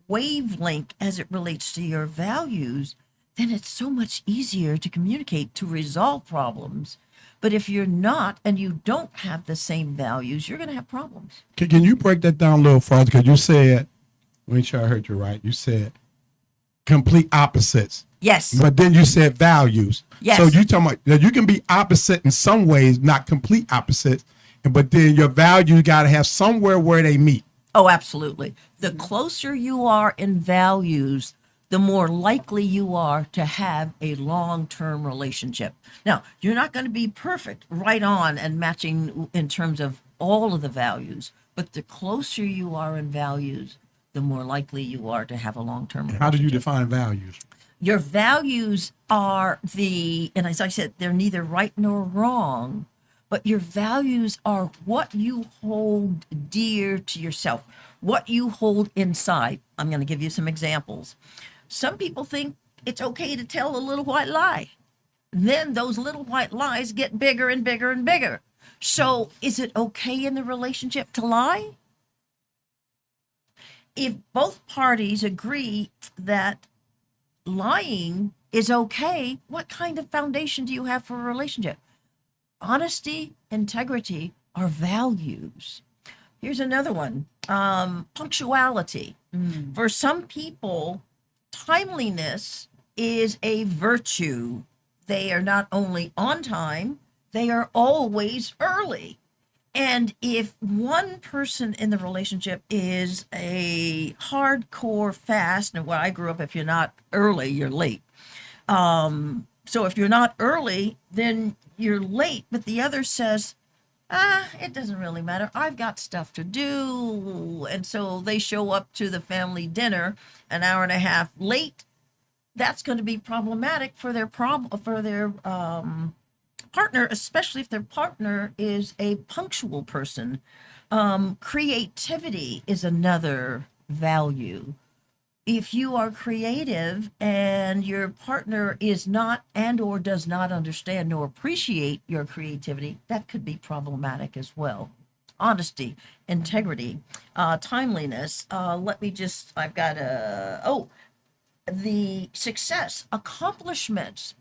[SPEAKER 5] wavelength as it relates to your values, then it's so much easier to communicate, to resolve problems. But if you're not and you don't have the same values, you're going to have problems.
[SPEAKER 3] Can you break that down a little further? Because you said, make sure I heard you right, you said complete opposites.
[SPEAKER 5] Yes.
[SPEAKER 3] But then you said values.
[SPEAKER 5] Yes.
[SPEAKER 3] So you talking about that you can be opposite in some ways, not complete opposites, but then your value got to have somewhere where they meet.
[SPEAKER 5] Oh, absolutely. The closer you are in values, the more likely you are to have a long-term relationship. Now, you're not going to be perfect right on and matching in terms of all of the values, but the closer you are in values, the more likely you are to have a long-term relationship.
[SPEAKER 3] How do you define values?
[SPEAKER 5] Your values are and as I said, they're neither right nor wrong, but your values are what you hold dear to yourself, what you hold inside. I'm going to give you some examples. Some people think it's okay to tell a little white lie. Then those little white lies get bigger and bigger and bigger. So is it okay in the relationship to lie? If both parties agree that lying is okay, what kind of foundation do you have for a relationship? Honesty, integrity are values. Here's another one. Punctuality. For some people, timeliness is a virtue. They are not only on time, they are always early. And if one person in the relationship is a hardcore fast, and where I grew up, if you're not early, you're late. So if you're not early, then you're late. But the other says, it doesn't really matter. I've got stuff to do. And so they show up to the family dinner an hour and a half late. That's going to be problematic for their partner, especially if their partner is a punctual person. Creativity is another value. If you are creative and your partner is not and or does not understand nor appreciate your creativity, that could be problematic as well. Honesty, integrity, timeliness. I've got the success, accomplishments,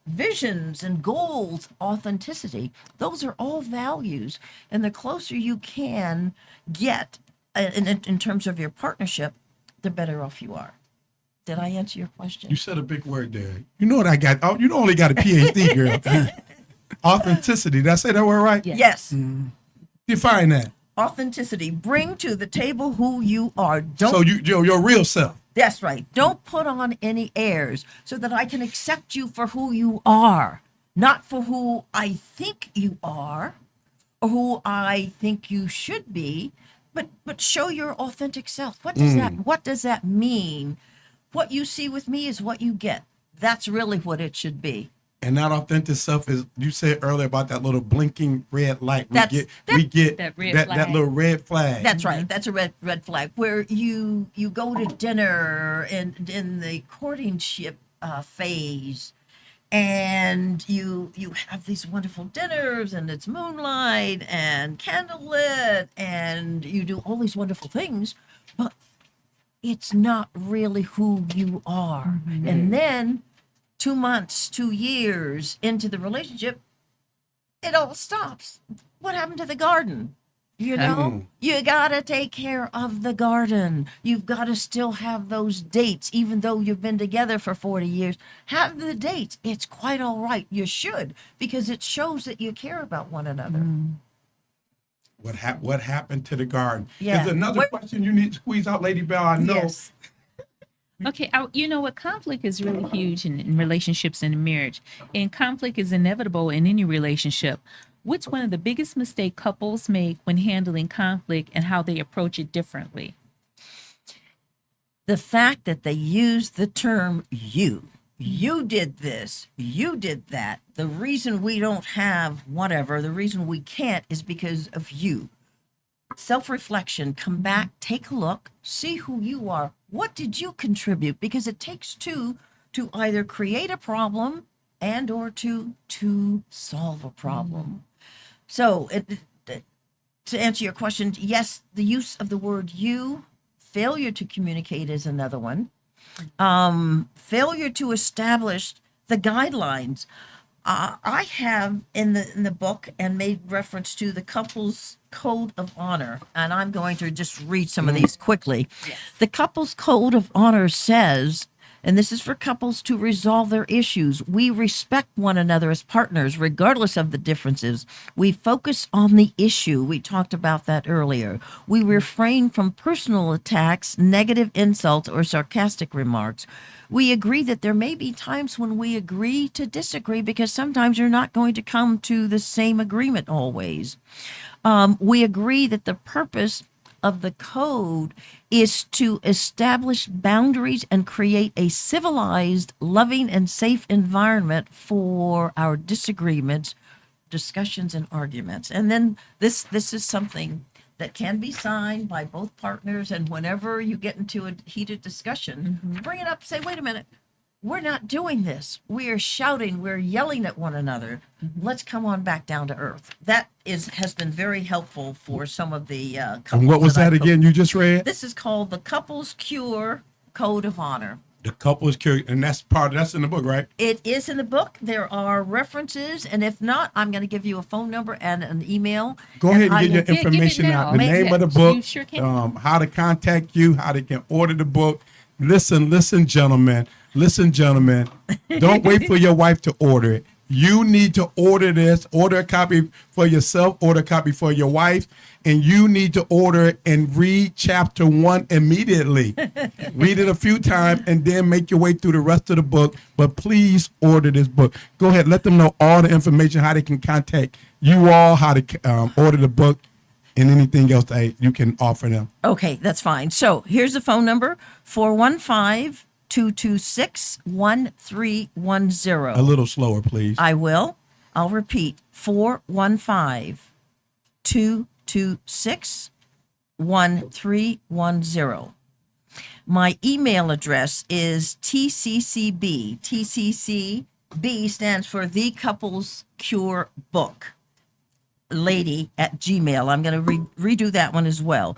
[SPEAKER 5] visions and goals, authenticity. Those are all values. And the closer you can get in terms of your partnership, the better off you are. Did I answer your question?
[SPEAKER 3] You said a big word there. You know what I got? Oh, you only got a PhD, girl. Authenticity. Did I say that word right?
[SPEAKER 5] Yes.
[SPEAKER 3] Define that.
[SPEAKER 5] Authenticity. Bring to the table who you are.
[SPEAKER 3] So your real self.
[SPEAKER 5] That's right. Don't put on any airs so that I can accept you for who you are, not for who I think you are or who I think you should be, but show your authentic self. What does that mean? What you see with me is what you get. That's really what it should be.
[SPEAKER 3] And that authentic self is, you said earlier about that little blinking red light. We get that little red flag.
[SPEAKER 5] That's right. That's a red flag where you go to dinner in the courtship phase, and you have these wonderful dinners, and it's moonlight and candlelit, and you do all these wonderful things, but it's not really who you are. Mm-hmm. And then 2 months, 2 years into the relationship, it all stops. What happened to the garden? You know, you got to take care of the garden. You've got to still have those dates, even though you've been together for 40 years. Have the dates. It's quite all right. You should, because it shows that you care about one another.
[SPEAKER 3] What happened to the garden?
[SPEAKER 5] Yeah.
[SPEAKER 3] There's another question you need to squeeze out, Lady Bell. I know.
[SPEAKER 5] Yes.
[SPEAKER 4] Okay, you know what? Conflict is really huge in relationships and in marriage. And conflict is inevitable in any relationship. What's one of the biggest mistakes couples make when handling conflict and how they approach it differently?
[SPEAKER 5] The fact that they use the term you. You did this. You did that. The reason we don't have whatever, the reason we can't is because of you. Self-reflection, come back, take a look, see who you are. What did you contribute? Because it takes two to either create a problem and or to solve a problem. So to answer your question, yes, the use of the word you, failure to communicate is another one. Failure to establish the guidelines. I have in the book and made reference to the couple's code of honor, and I'm going to just read some of these quickly. Yes. The couple's code of honor says, and this is for couples to resolve their issues. We respect one another as partners, regardless of the differences. We focus on the issue. We talked about that earlier. We refrain from personal attacks, negative insults, or sarcastic remarks. We agree that there may be times when we agree to disagree because sometimes you're not going to come to the same agreement always. We agree that the purpose of the code is to establish boundaries and create a civilized, loving, and safe environment for our disagreements, discussions, and arguments. And then this is something that can be signed by both partners, and whenever you get into a heated discussion, bring it up, say, wait a minute, we're not doing this. We are shouting, we're yelling at one another. Let's come on back down to earth. That has been very helpful for some of the couples.
[SPEAKER 3] And what was that again you just read?
[SPEAKER 5] This is called the Couples Cure Code of Honor.
[SPEAKER 3] The Couples Cure, and that's in the book, right?
[SPEAKER 5] It is in the book. There are references, and if not, I'm going to give you a phone number and an email.
[SPEAKER 3] Go ahead and get your information out. The name of the book,
[SPEAKER 4] You sure can.
[SPEAKER 3] how to contact you, how they can order the book. Listen, gentlemen. Listen, gentlemen. Don't wait for your wife to order it. You need to order this. Order a copy for yourself. Order a copy for your wife. And you need to order it and read chapter 1 immediately. Read it a few times and then make your way through the rest of the book. But please order this book. Go ahead. Let them know all the information, how they can contact you all, how to order the book, and anything else that you can offer them.
[SPEAKER 5] Okay, that's fine. So here's the phone number, 415-226-1310.
[SPEAKER 3] A little slower, please.
[SPEAKER 5] I will. I'll repeat, 415-226-1310. My email address is TCCB. TCCB stands for The Couples Cure Book. Lady at Gmail. I'm going to redo that one as well.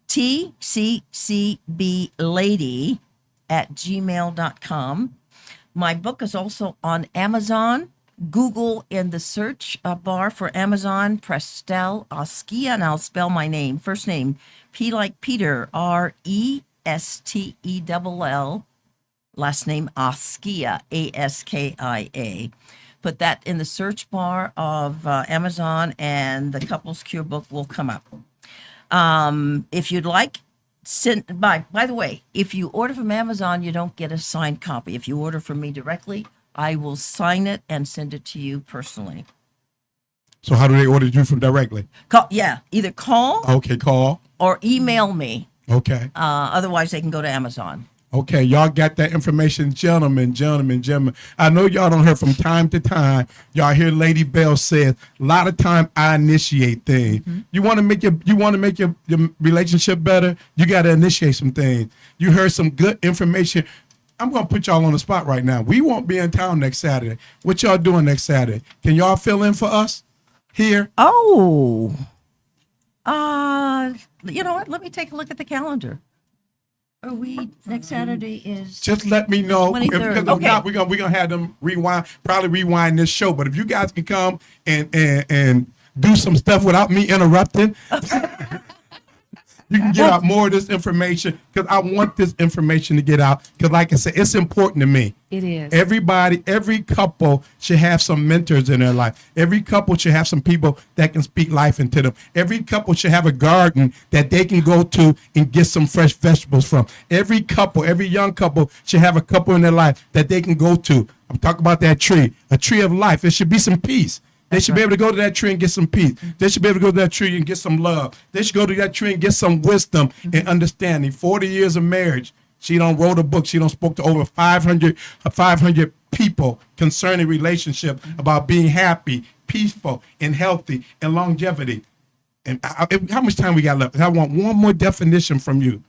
[SPEAKER 5] tccblady@gmail.com. My book is also on Amazon. Google in the search bar for Amazon, press Stell Askia, and I'll spell my name. First name, P like Peter, Restell. Last name, Askia, Askia. Put that in the search bar of Amazon, and the Couples Cure book will come up. If you'd like, by the way, if you order from Amazon, you don't get a signed copy. If you order from me directly, I will sign it and send it to you personally.
[SPEAKER 3] So how do they order you from directly?
[SPEAKER 5] Either call.
[SPEAKER 3] Okay, call.
[SPEAKER 5] Or email me.
[SPEAKER 3] Okay.
[SPEAKER 5] Otherwise, they can go to Amazon.
[SPEAKER 3] Okay, y'all got that information, gentlemen. I know y'all don't hear from time to time. Y'all hear Lady Bell says a lot of time I initiate things. Mm-hmm. You want to make your relationship better. You got to initiate some things. You heard some good information. I'm gonna put y'all on the spot right now. We won't be in town next Saturday. What y'all doing next Saturday? Can y'all fill in for us here?
[SPEAKER 5] Oh, you know what? Let me take a look at the calendar. Are we next Saturday is
[SPEAKER 3] just let me know.
[SPEAKER 5] 23rd.
[SPEAKER 3] Because if not, we're gonna have them rewind this show. But if you guys can come and do some stuff without me interrupting. You can get out more of this information because I want this information to get out. Because, like I said, it's important to me.
[SPEAKER 4] It is.
[SPEAKER 3] Every couple should have some mentors in their life. Every couple should have some people that can speak life into them. Every couple should have a garden that they can go to and get some fresh vegetables from. Every young couple should have a couple in their life that they can go to. I'm talking about that tree, a tree of life. It should be some peace. They should be able to go to that tree and get some peace. They should be able to go to that tree and get some love. They should go to that tree and get some wisdom and understanding. 40 years of marriage. She don't wrote a book. She don't spoke to over 500 people concerning relationship about being happy, peaceful, and healthy, and longevity. And how much time we got left? I want one more definition from you.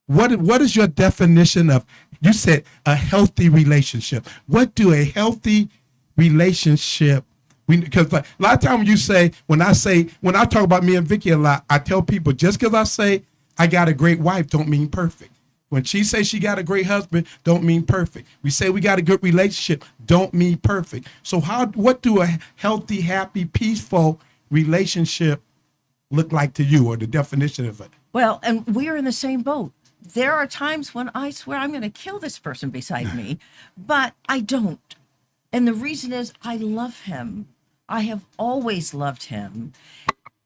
[SPEAKER 3] What is your definition of, you said a healthy relationship. What do a healthy relationship, because a lot of times when I talk about me and Vicky a lot, I tell people just because I say I got a great wife don't mean perfect. When she says she got a great husband, don't mean perfect. We say we got a good relationship, don't mean perfect. So what do a healthy, happy, peaceful relationship look like to you, or the definition of it?
[SPEAKER 5] Well, and we're in the same boat. There are times when I swear I'm going to kill this person beside me, but I don't. And the reason is I love him. I have always loved him.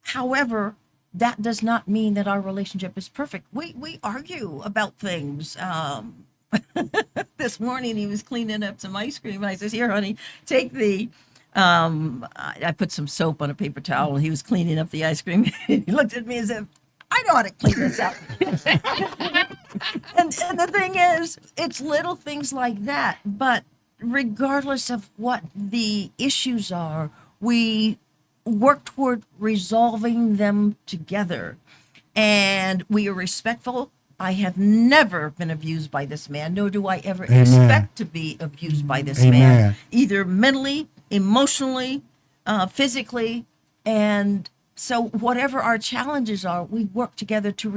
[SPEAKER 5] However, that does not mean that our relationship is perfect. We argue about things. This morning he was cleaning up some ice cream. And I says, here, honey, take the, I put some soap on a paper towel. And he was cleaning up the ice cream. He looked at me as if, I know how to clean this up. and the thing is, it's little things like that. But regardless of what the issues are, we work toward resolving them together. And we are respectful. I have never been abused by this man, nor do I ever expect to be abused by this man, either mentally, emotionally, physically. And so whatever our challenges are, we work together to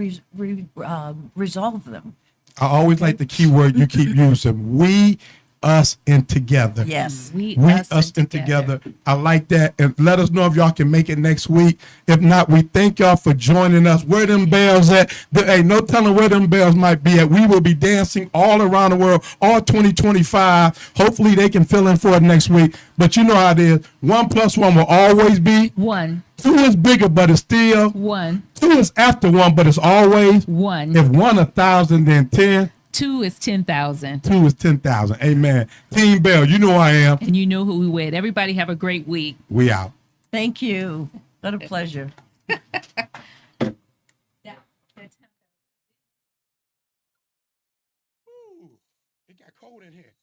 [SPEAKER 5] resolve them.
[SPEAKER 3] I always like the key word you keep using. We, us, and together.
[SPEAKER 5] Yes.
[SPEAKER 4] We
[SPEAKER 3] us, and together. I like that. And let us know if y'all can make it next week. If not, we thank y'all for joining us. Where them bells at? Hey, no telling where them bells might be at. We will be dancing all around the world, all 2025. Hopefully they can fill in for it next week. But you know how it is. 1 + 1 will always be
[SPEAKER 4] 1.
[SPEAKER 3] 2 is bigger, but it's still
[SPEAKER 4] 1.
[SPEAKER 3] 2 is after 1, but it's always
[SPEAKER 4] 1.
[SPEAKER 3] If 1 1,000, then 10.
[SPEAKER 4] 2 is 10,000.
[SPEAKER 3] 2 is 10,000. Amen. Team Bell, you know I am.
[SPEAKER 4] And you know who we with. Everybody have a great week.
[SPEAKER 3] We out.
[SPEAKER 5] Thank you. What a pleasure.
[SPEAKER 3] Ooh, it got cold in here.